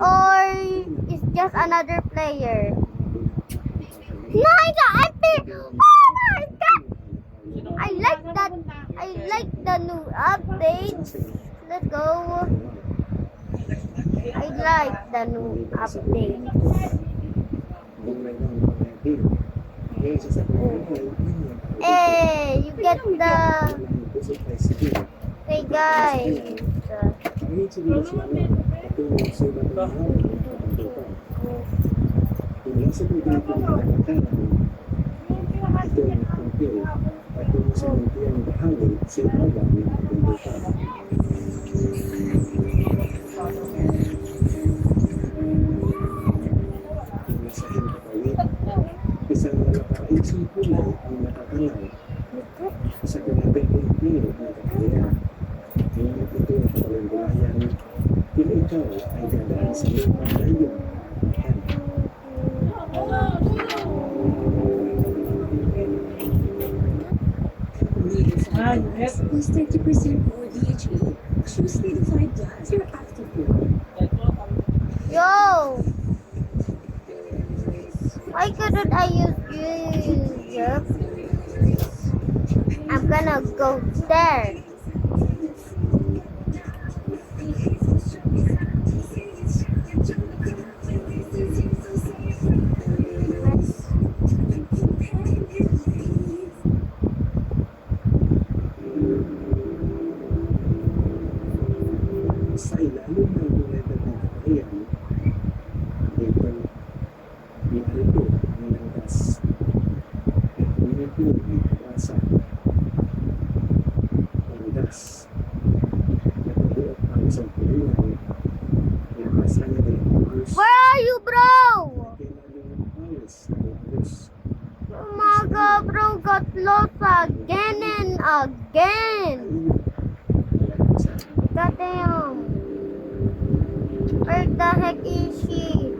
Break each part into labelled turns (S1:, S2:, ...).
S1: or is just another player? Nice MP! Oh my god! I like that. I like the new updates. Let's go. I like the new updates. Hey, you get the... Hey guys.
S2: Isang napakaisang kulay ang nakakalaw sa kinabing empleo ng kakaya. Ngunit ito ang kalangulayan kung ikaw ay dadaan sa lupa na iyon.
S3: Plus 30% more DHA. Choose Lidified Plus or Afterfood.
S1: Yo! Why couldn't I use Europe? I'm gonna go there.
S2: Sa ilalim ng buweba ng kakayan, ito, pinarito ang langgas. At pinito ang rasa. Langgas. Natutuot ang isang pulungan. Pinapasa niya ng oras.
S1: Where are you, bro?
S2: Kailangan ng oras na oras.
S1: Oh my god, bro got lost again and again. Goddamn. Where the heck is she?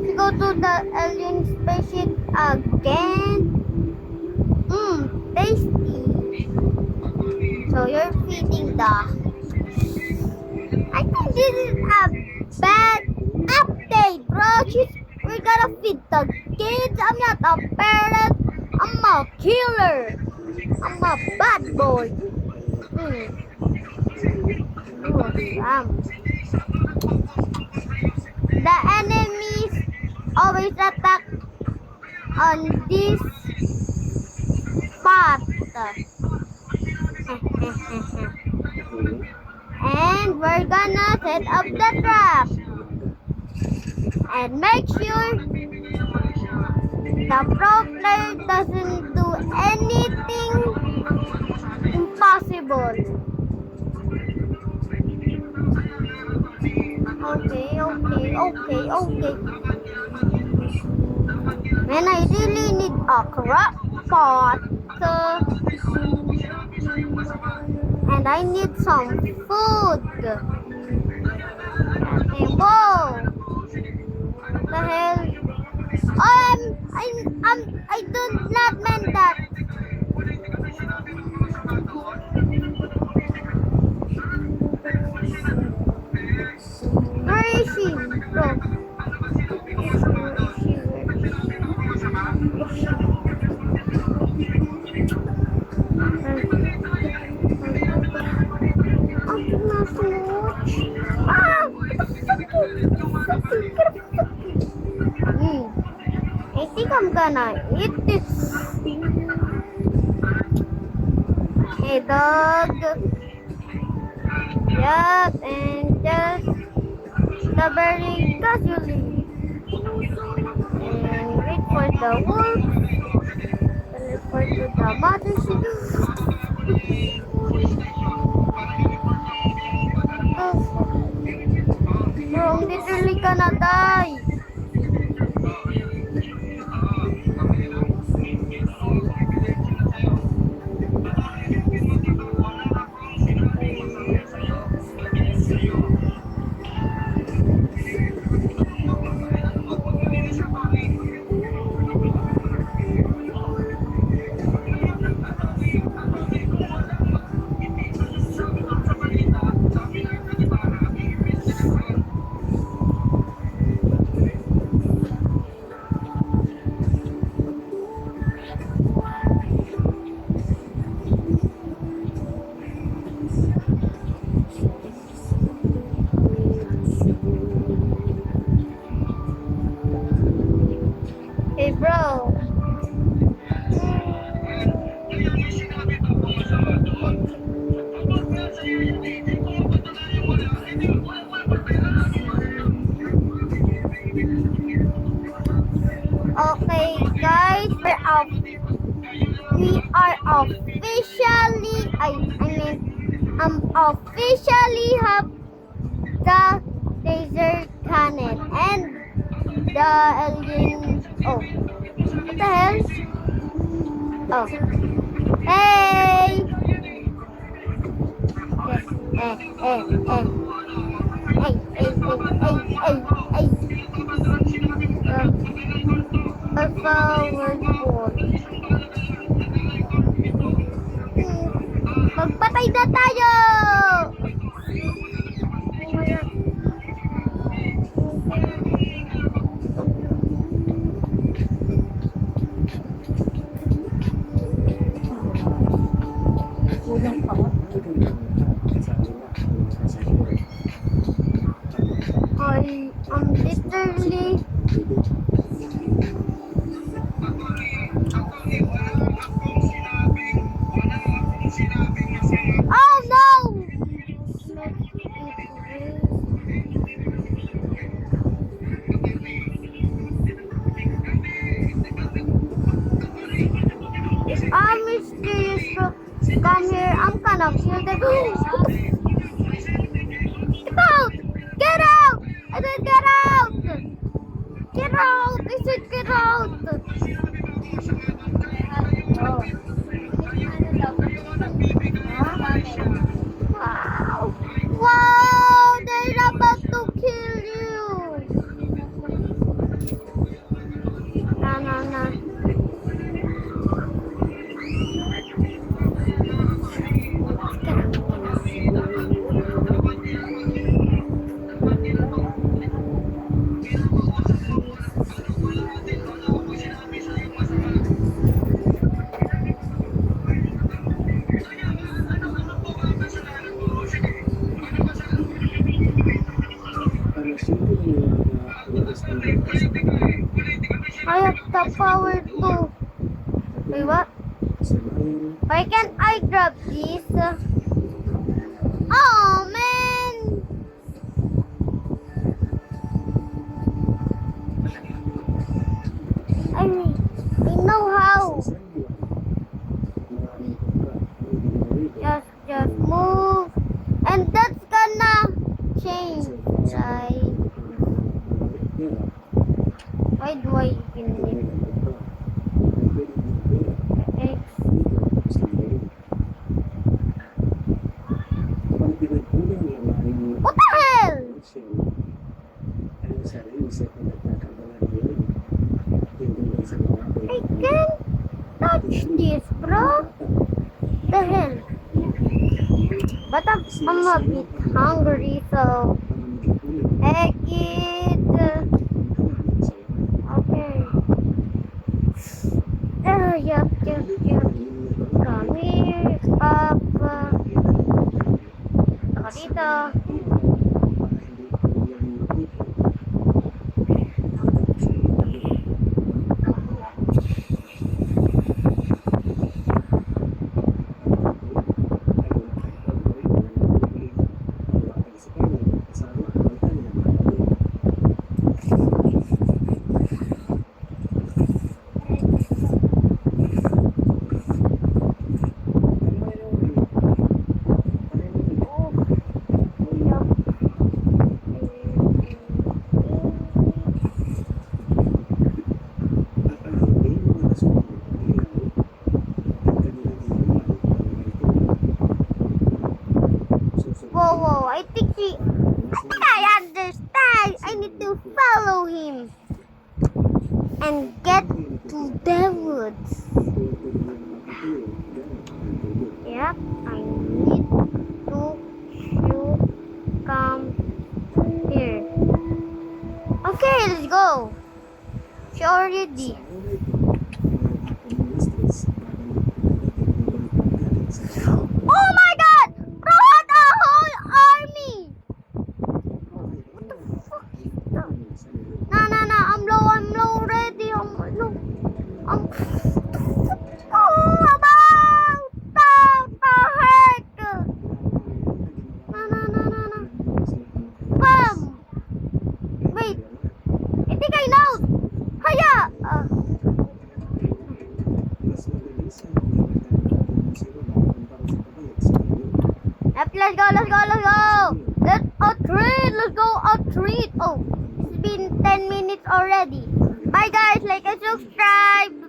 S1: She go to the alien spaceship again. Tasty. So you're feeding the... I think this is a bad update, bro. We're gonna feed the kids. I'm not a parent. I'm a killer. I'm a bad boy. The enemies always attack on this spot. And we're gonna set up the trap. And make sure the pro player doesn't do anything impossible. Okay. Man, I really need a crop pot. And I need some food. Okay, whoa. What the hell? I do not mean that. Where is she? Bro. I think I'm gonna eat this. Hey dog. Yup, and just very casually. And wait for the wolf. Teleport to the mothership. Bro, I'm literally gonna die. Hey, bro. Okay, guys, we are officially, officially have the laser cannon and the alien. Oh, what the hell? Oh, hey! Hey. Forward ball. Magpatay na tayo!
S3: Kulang pa ako.
S1: I am literally... Oh no! I'm mysterious. Come here. I'm gonna kill them. Get out! Get out! I said get out! Get out! I said get out! Wow! Wow! They're about to kill you! No. I have the power to. Wait, what? Why can't I grab this? Oh man! I know how. Just move, and that's gonna change, right? Why do I even need X? What the hell? I can't touch this, bro. The hell? But I'm a bit hungry, so exit. Okay. Yup. Come here, Papa. Saka dito. Whoa, I think I understand. I need to follow him and get to the woods. Yep, I need to come here. Okay, let's go. She already. let's go, let's go, let's go. Let's out treat. Let's go out treat. Oh, it's been 10 minutes already. Bye guys, like and subscribe.